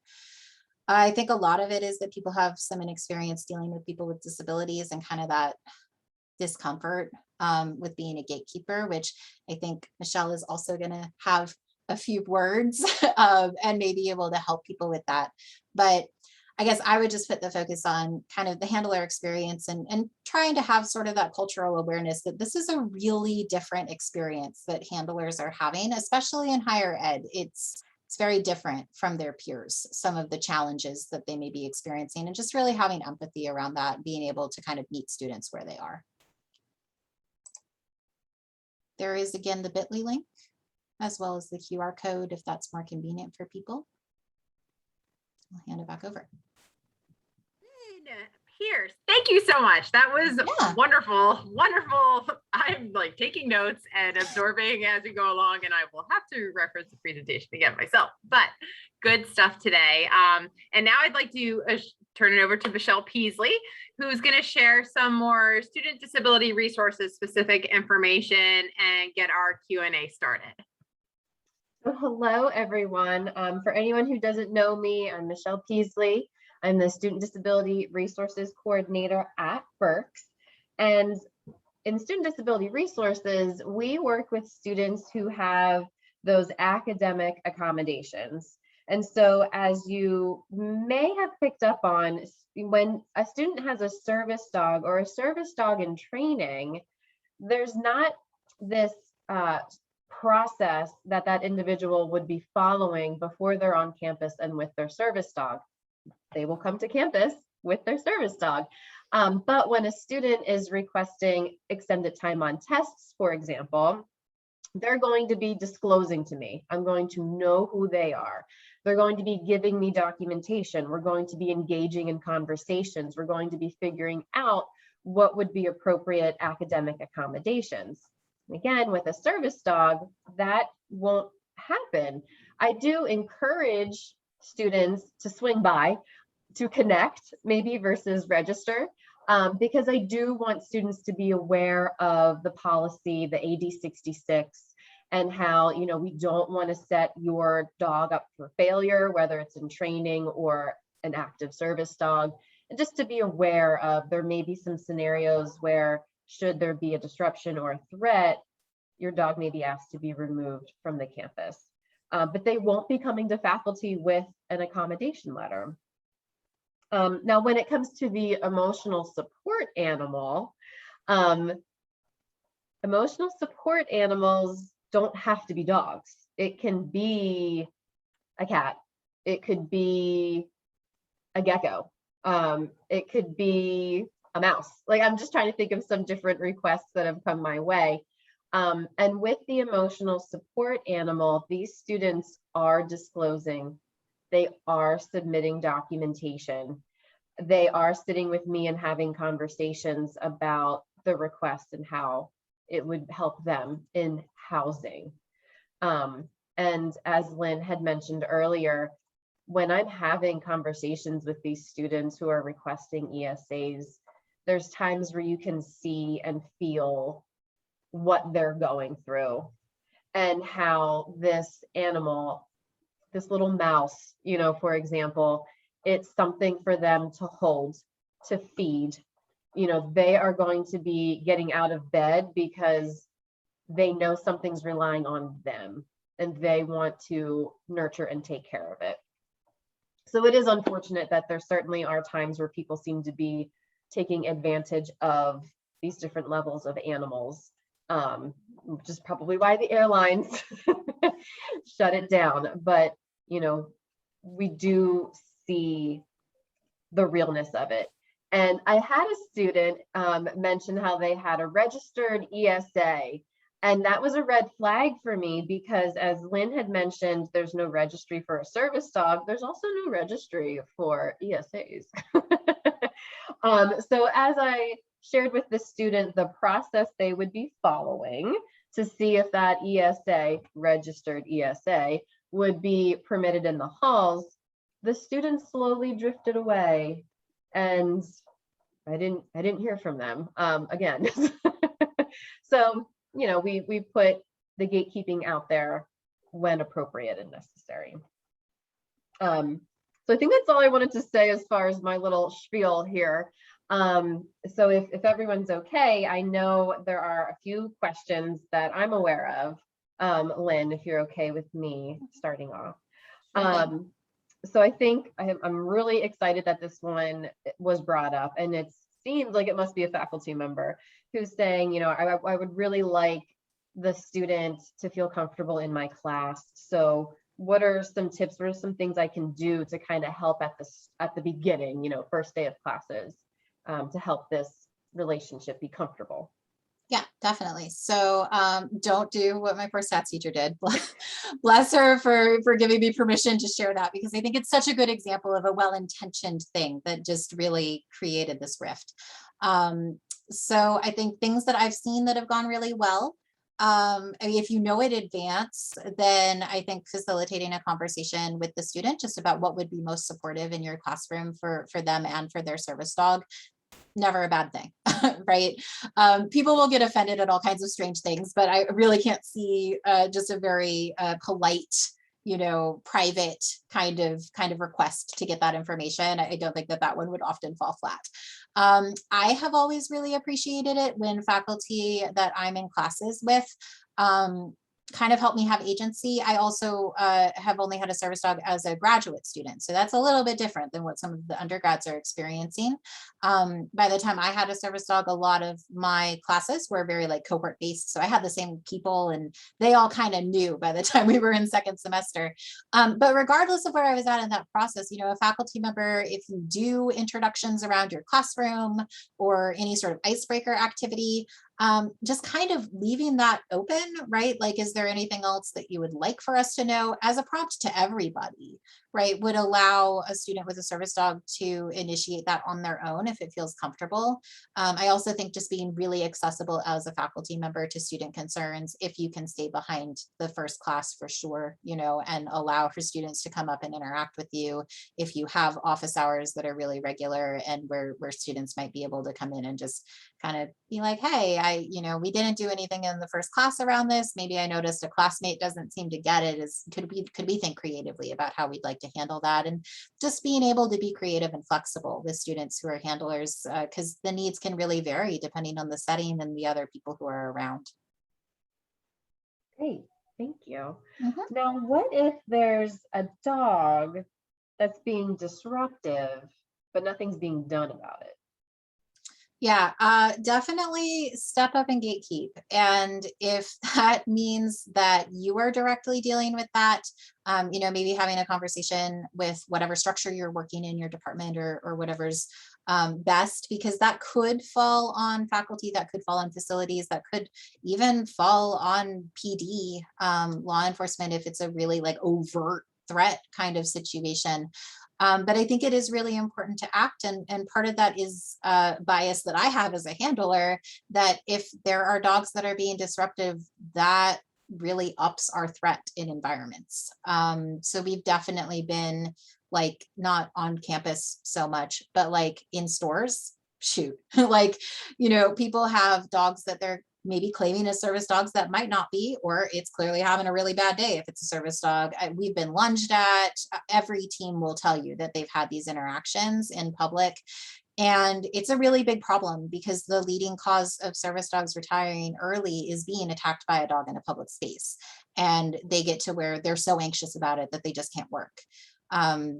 I think a lot of it is that people have some inexperience dealing with people with disabilities, and kind of that discomfort with being a gatekeeper, which I think Michelle is also going to have a few words and may be able to help people with that. But I guess I would just put the focus on kind of the handler experience, and trying to have sort of that cultural awareness that this is a really different experience that handlers are having, especially in higher ed. It's very different from their peers, some of the challenges that they may be experiencing, and just really having empathy around that, being able to kind of meet students where they are. There is, again, the bit.ly link, as well as the QR code, if that's more convenient for people. I'll hand it back over. Pierce, thank you so much. That was wonderful. I'm like taking notes and absorbing as we go along, and I will have to reference the presentation again myself, but good stuff today. And now I'd like to turn it over to Michelle Peasley, who's going to share some more student disability resources specific information and get our Q&A started. So hello, everyone. For anyone who doesn't know me, I'm Michelle Peasley. I'm the Student Disability Resources Coordinator at Berks. And in Student Disability Resources, we work with students who have those academic accommodations. And so, as you may have picked up on, when a student has a service dog or a service dog in training, there's not this process that individual would be following before they're on campus and with their service dog. They will come to campus with their service dog. But when a student is requesting extended time on tests, for example, they're going to be disclosing to me. I'm going to know who they are. They're going to be giving me documentation. We're going to be engaging in conversations. We're going to be figuring out what would be appropriate academic accommodations. Again, with a service dog, that won't happen. I do encourage students to swing by, to connect maybe versus register, because I do want students to be aware of the policy, the AD 66, and how, we don't want to set your dog up for failure, whether it's in training or an active service dog. And just to be aware of, there may be some scenarios where, should there be a disruption or a threat, your dog may be asked to be removed from the campus. But they won't be coming to faculty with an accommodation letter. Now, when it comes to the emotional support animal, emotional support animals don't have to be dogs. It can be a cat. It could be a gecko. It could be a mouse. Like, I'm just trying to think of some different requests that have come my way. And with the emotional support animal, these students are disclosing, they are submitting documentation, they are sitting with me and having conversations about the request and how it would help them in housing. And as Lynn had mentioned earlier, when I'm having conversations with these students who are requesting ESAs, there's times where you can see and feel what they're going through and how this animal this little mouse, for example, it's something for them to hold, to feed. They are going to be getting out of bed because they know something's relying on them and they want to nurture and take care of it. So it is unfortunate that there certainly are times where people seem to be taking advantage of these different levels of animals, which is probably why the airlines shut it down. But, we do see the realness of it. And I had a student mention how they had a registered ESA. And that was a red flag for me because, as Lynn had mentioned, there's no registry for a service dog. There's also no registry for ESAs. So as I shared with the student the process they would be following to see if that ESA, registered ESA, would be permitted in the halls, the student slowly drifted away, and I didn't hear from them again. So, we put the gatekeeping out there when appropriate and necessary. So I think that's all I wanted to say as far as my little spiel here. So if everyone's okay, I know there are a few questions that I'm aware of. Lynn, if you're okay with me starting off. So I think I'm really excited that this one was brought up, and it seems like it must be a faculty member who's saying, I would really like the student to feel comfortable in my class. So what are some tips? What are some things I can do to kind of help at the beginning, first day of classes, to help this relationship be comfortable? Yeah, definitely. So don't do what my first stats teacher did. Bless her for giving me permission to share that, because I think it's such a good example of a well-intentioned thing that just really created this rift. So I think things that I've seen that have gone really well, I mean, if you know in advance, then I think facilitating a conversation with the student just about what would be most supportive in your classroom for them and for their service dog, never a bad thing, right? People will get offended at all kinds of strange things, but I really can't see just a very polite, private kind of request to get that information. I don't think that one would often fall flat. I have always really appreciated it when faculty that I'm in classes with kind of help me have agency. I also have only had a service dog as a graduate student, so that's a little bit different than what some of the undergrads are experiencing. By the time I had a service dog, a lot of my classes were very cohort based, so I had the same people and they all kind of knew by the time we were in second semester. But regardless of where I was at in that process, a faculty member, if you do introductions around your classroom or any sort of icebreaker activity, just kind of leaving that open, right? Is there anything else that you would like for us to know, as a prompt to everybody, right? Would allow a student with a service dog to initiate that on their own if it feels comfortable. I also think just being really accessible as a faculty member to student concerns, if you can stay behind the first class for sure, and allow for students to come up and interact with you. If you have office hours that are really regular and where students might be able to come in and just kind of be like, hey, we didn't do anything in the first class around this. Maybe I noticed a classmate doesn't seem to get it. Could we think creatively about how we'd like to handle that? And just being able to be creative and flexible with students who are handlers, because the needs can really vary depending on the setting and the other people who are around. Great, thank you. Mm-hmm. Now, what if there's a dog that's being disruptive, but nothing's being done about it? Yeah, definitely step up and gatekeep. And if that means that you are directly dealing with that, maybe having a conversation with whatever structure you're working in your department or whatever's best, because that could fall on faculty, that could fall on facilities, that could even fall on PD, law enforcement, if it's a really overt threat kind of situation. But I think it is really important to act, and part of that is bias that I have as a handler, that if there are dogs that are being disruptive, that really ups our threat in environments. So we've definitely been not on campus so much, but in stores, shoot, people have dogs that they're maybe claiming as service dogs that might not be, or it's clearly having a really bad day if it's a service dog. We've been lunged at. Every team will tell you that they've had these interactions in public. And it's a really big problem because the leading cause of service dogs retiring early is being attacked by a dog in a public space. And they get to where they're so anxious about it that they just can't work.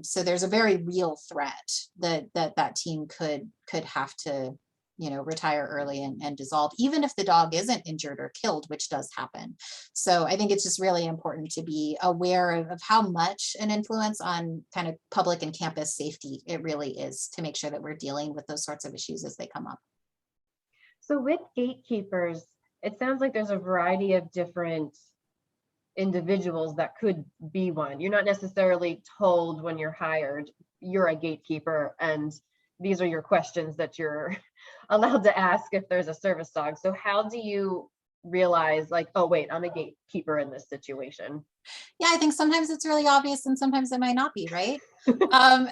So there's a very real threat that team could have to, retire early and dissolve, even if the dog isn't injured or killed, which does happen. So I think it's just really important to be aware of how much an influence on kind of public and campus safety it really is, to make sure that we're dealing with those sorts of issues as they come up. So with gatekeepers, it sounds like there's a variety of different individuals that could be one. You're not necessarily told when you're hired, you're a gatekeeper, and these are your questions that you're allowed to ask if there's a service dog. So how do you realize, like, oh wait, I'm a gatekeeper in this situation? Yeah, I think sometimes it's really obvious and sometimes it might not be, right?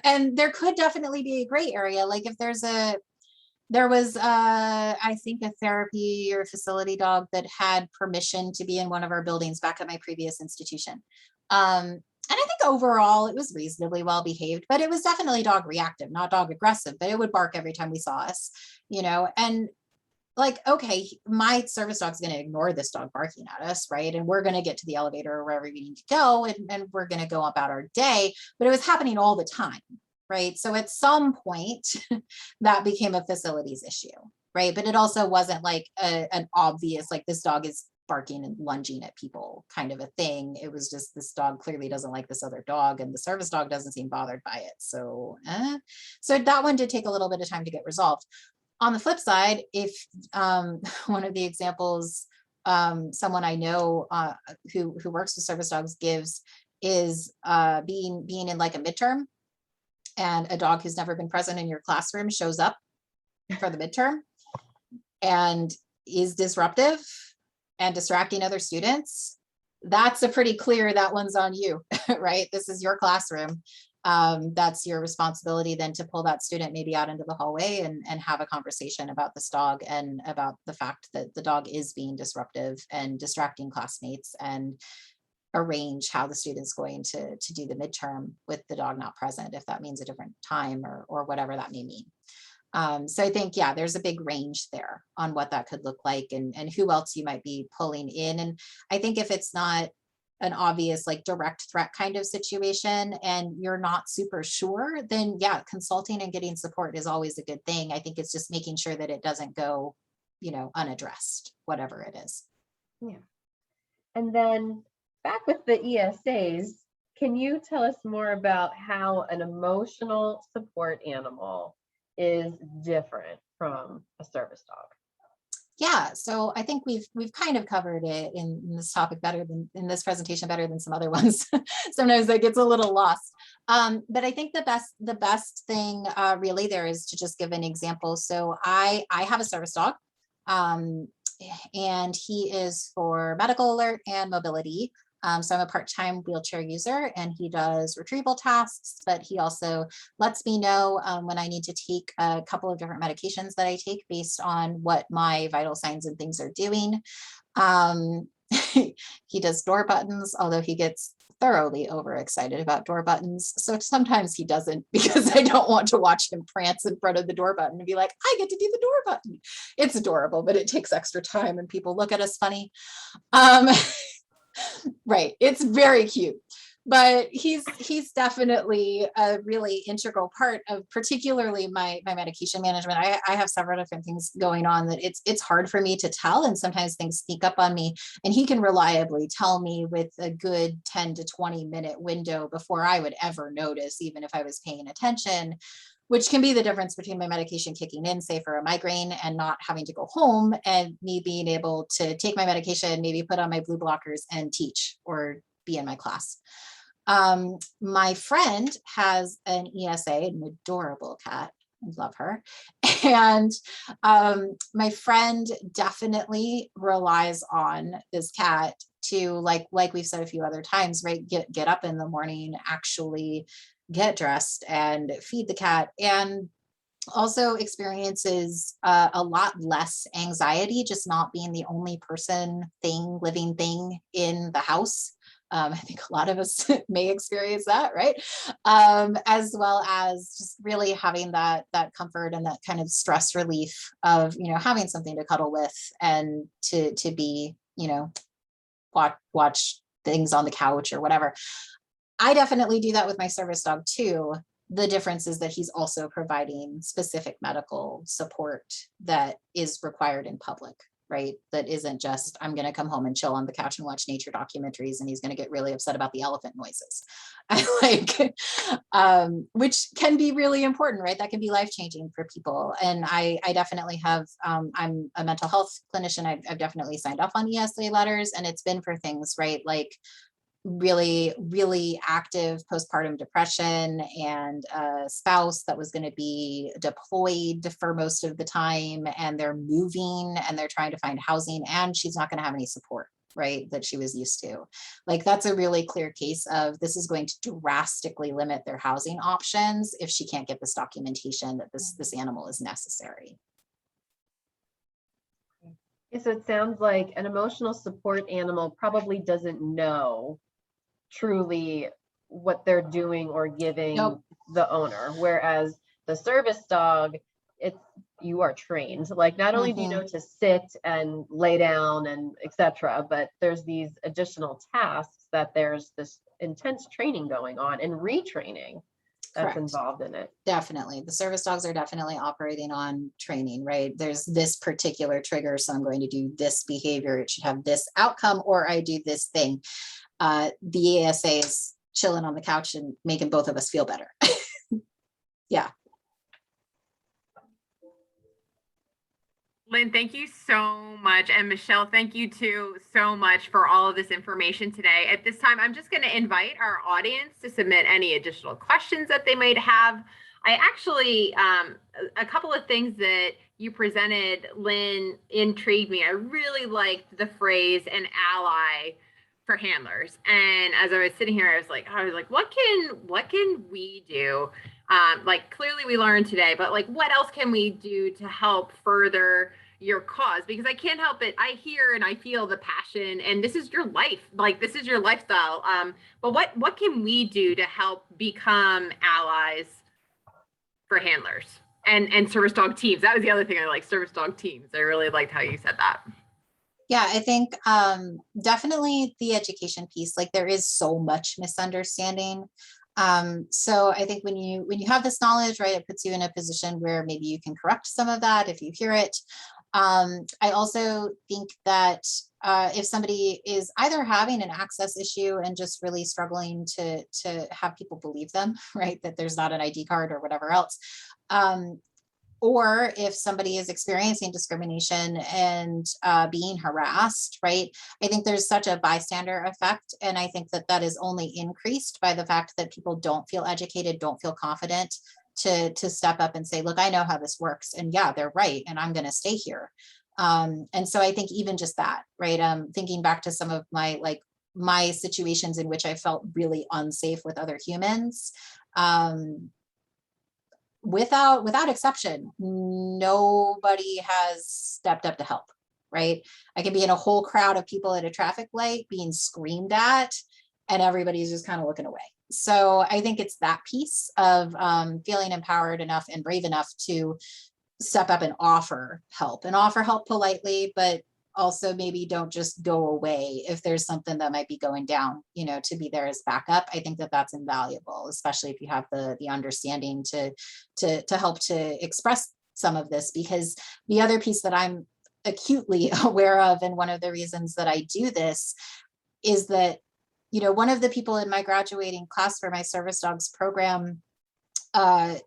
And there could definitely be a gray area. Like if there was I think a therapy or facility dog that had permission to be in one of our buildings back at my previous institution. And I think overall it was reasonably well behaved, but it was definitely dog reactive, not dog aggressive, but it would bark every time we saw us, and like, okay, my service dog's going to ignore this dog barking at us, right? And we're going to get to the elevator or wherever we need to go, and we're going to go about our day, but it was happening all the time, right? So at some point that became a facilities issue, right? But it also wasn't like an obvious, like this dog is barking and lunging at people kind of a thing. It was just, this dog clearly doesn't like this other dog and the service dog doesn't seem bothered by it. So that one did take a little bit of time to get resolved. On the flip side, if one of the examples someone I know who works with service dogs gives is being in like a midterm, and a dog who's never been present in your classroom shows up for the midterm and is disruptive and distracting other students. That's a pretty clear, that one's on you, right? This is your classroom. That's your responsibility then to pull that student maybe out into the hallway and have a conversation about this dog and about the fact that the dog is being disruptive and distracting classmates, and arrange how the student's going to do the midterm with the dog not present, if that means a different time or whatever that may mean. So I think, yeah, there's a big range there on what that could look like and who else you might be pulling in. And I think if it's not an obvious like direct threat kind of situation and you're not super sure, then yeah, consulting and getting support is always a good thing. I think it's just making sure that it doesn't go, unaddressed, whatever it is. Yeah. And then back with the ESAs, can you tell us more about how an emotional support animal is different from a service dog? Yeah, so I think we've kind of covered it in this topic in this presentation better than some other ones. Sometimes that gets a little lost. But I think the best thing really there is to just give an example. So I have a service dog, and he is for medical alert and mobility. So I'm a part-time wheelchair user, and he does retrieval tasks, but he also lets me know when I need to take a couple of different medications that I take based on what my vital signs and things are doing. He does door buttons, although he gets thoroughly overexcited about door buttons. So sometimes he doesn't, because I don't want to watch him prance in front of the door button and be like, I get to do the door button. It's adorable, but it takes extra time and people look at us funny. Right, it's very cute, but he's definitely a really integral part of particularly my medication management. I have several different things going on that it's hard for me to tell, and sometimes things sneak up on me, and he can reliably tell me with a good 10 to 20 minute window before I would ever notice, even if I was paying attention, which can be the difference between my medication kicking in, say for a migraine, and not having to go home, and me being able to take my medication, maybe put on my blue blockers and teach or be in my class. My friend has an ESA, an adorable cat. I love her. And my friend definitely relies on this cat to, like we've said a few other times, right? Get up in the morning, actually get dressed and feed the cat. And also experiences a lot less anxiety, just not being the only living thing in the house. I think a lot of us may experience that, right? As well as just really having that comfort and that kind of stress relief of, having something to cuddle with and to be, watch things on the couch or whatever. I definitely do that with my service dog too. The difference is that he's also providing specific medical support that is required in public, right? That isn't just, I'm going to come home and chill on the couch and watch nature documentaries and he's going to get really upset about the elephant noises. Which can be really important, right? That can be life-changing for people. And I definitely have, I'm a mental health clinician. I've definitely signed off on ESA letters, and it's been for things, right? Like really, really active postpartum depression and a spouse that was going to be deployed for most of the time, and they're moving and they're trying to find housing, and she's not going to have any support, right, that she was used to. Like, that's a really clear case of this is going to drastically limit their housing options if she can't get this documentation that this animal is necessary. So it sounds like an emotional support animal probably doesn't know truly what they're doing or giving the owner, whereas the service dog, you are trained. Like, not only do you know to sit and lay down and etc., but there's these additional tasks that there's this intense training going on and retraining that's Correct. Involved in it. Definitely. The service dogs are definitely operating on training, right? There's this particular trigger, so I'm going to do this behavior. It should have this outcome, or I do this thing. The ASA is chilling on the couch and making both of us feel better. Yeah. Lynn, thank you so much. And Michelle, thank you too so much for all of this information today. At this time, I'm just going to invite our audience to submit any additional questions that they might have. I actually, a couple of things that you presented, Lynn, intrigued me. I really liked the phrase "an ally" for handlers. And as I was sitting here, I was like, what can we do? Like, clearly we learned today, but like, what else can we do to help further your cause? Because I can't help it. I hear and I feel the passion, and this is your life. Like, this is your lifestyle. But what can we do to help become allies for handlers and service dog teams? That was the other thing I like, service dog teams. I really liked how you said that. Yeah, I think definitely the education piece, like, there is so much misunderstanding. So I think when you have this knowledge, right, it puts you in a position where maybe you can correct some of that if you hear it. I also think that if somebody is either having an access issue and just really struggling to have people believe them, right, that there's not an ID card or whatever else, or if somebody is experiencing discrimination and being harassed, right? I think there's such a bystander effect. And I think that is only increased by the fact that people don't feel educated, don't feel confident to step up and say, look, I know how this works. And yeah, they're right. And I'm going to stay here. And so I think even just that, right? Thinking back to some of my situations in which I felt really unsafe with other humans, without exception, nobody has stepped up to help, right? I can be in a whole crowd of people at a traffic light being screamed at, and everybody's just kind of looking away. So I think it's that piece of feeling empowered enough and brave enough to step up and offer help politely, but also maybe don't just go away if there's something that might be going down, to be there as backup. I think that that's invaluable, especially if you have the understanding to help to express some of this. Because the other piece that I'm acutely aware of, and one of the reasons that I do this, is that, one of the people in my graduating class for my service dogs program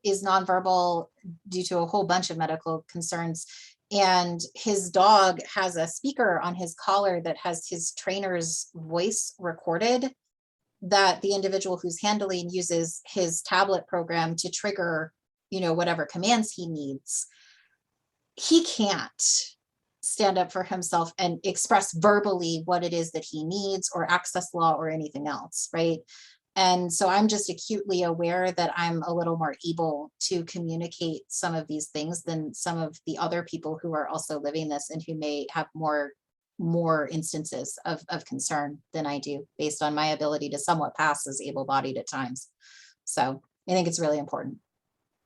is nonverbal due to a whole bunch of medical concerns. And his dog has a speaker on his collar that has his trainer's voice recorded, that the individual who's handling uses his tablet program to trigger, whatever commands he needs. He can't stand up for himself and express verbally what it is that he needs, or access law or anything else, right? And so I'm just acutely aware that I'm a little more able to communicate some of these things than some of the other people who are also living this and who may have more instances of concern than I do, based on my ability to somewhat pass as able-bodied at times. So I think it's really important.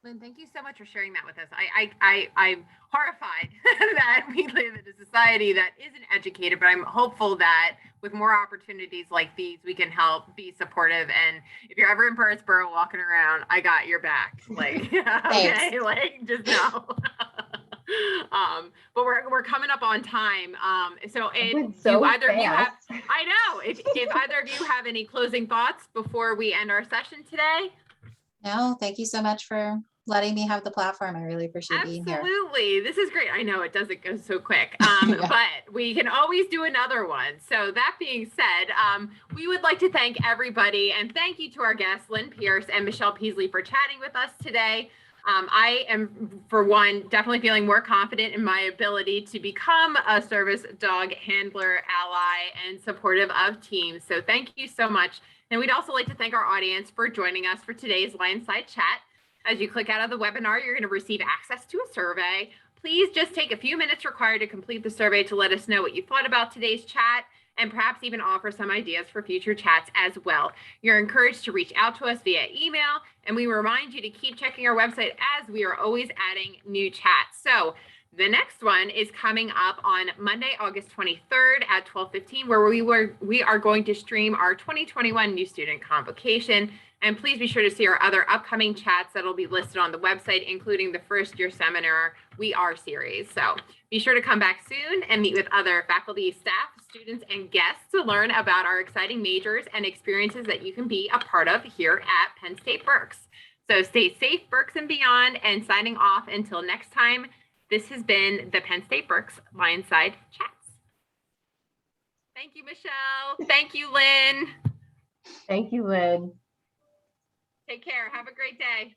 Lynn, thank you so much for sharing that with us. I'm horrified that we live in a society that isn't educated, but I'm hopeful that with more opportunities like these, we can help be supportive. And if you're ever in Birdsboro walking around, I got your back. Like, okay, like just know. But we're coming up on time. So do either of you have, I know, if either of you have any closing thoughts before we end our session today? No, thank you so much for letting me have the platform. I really appreciate being here. Absolutely. This is great. I know it doesn't go so quick, but we can always do another one. So that being said, we would like to thank everybody, and thank you to our guests, Lynn Pierce and Michelle Peasley, for chatting with us today. I am, for one, definitely feeling more confident in my ability to become a service dog handler, ally, and supportive of teams. So thank you so much. And we'd also like to thank our audience for joining us for today's LionSide Chat. As you click out of the webinar, you're going to receive access to a survey. Please just take a few minutes required to complete the survey to let us know what you thought about today's chat, and perhaps even offer some ideas for future chats as well. You're encouraged to reach out to us via email, and we remind you to keep checking our website as we are always adding new chats. So the next one is coming up on Monday, August 23rd at 12:15, where we are going to stream our 2021 New Student Convocation. And please be sure to see our other upcoming chats that'll be listed on the website, including the first year seminar We Are series. So be sure to come back soon and meet with other faculty, staff, students, and guests to learn about our exciting majors and experiences that you can be a part of here at Penn State Berks. So stay safe, Berks and beyond, and signing off until next time. This has been the Penn State Berks LionSide Chats. Thank you, Michelle. Thank you, Lynn. Thank you, Lynn. Take care. Have a great day.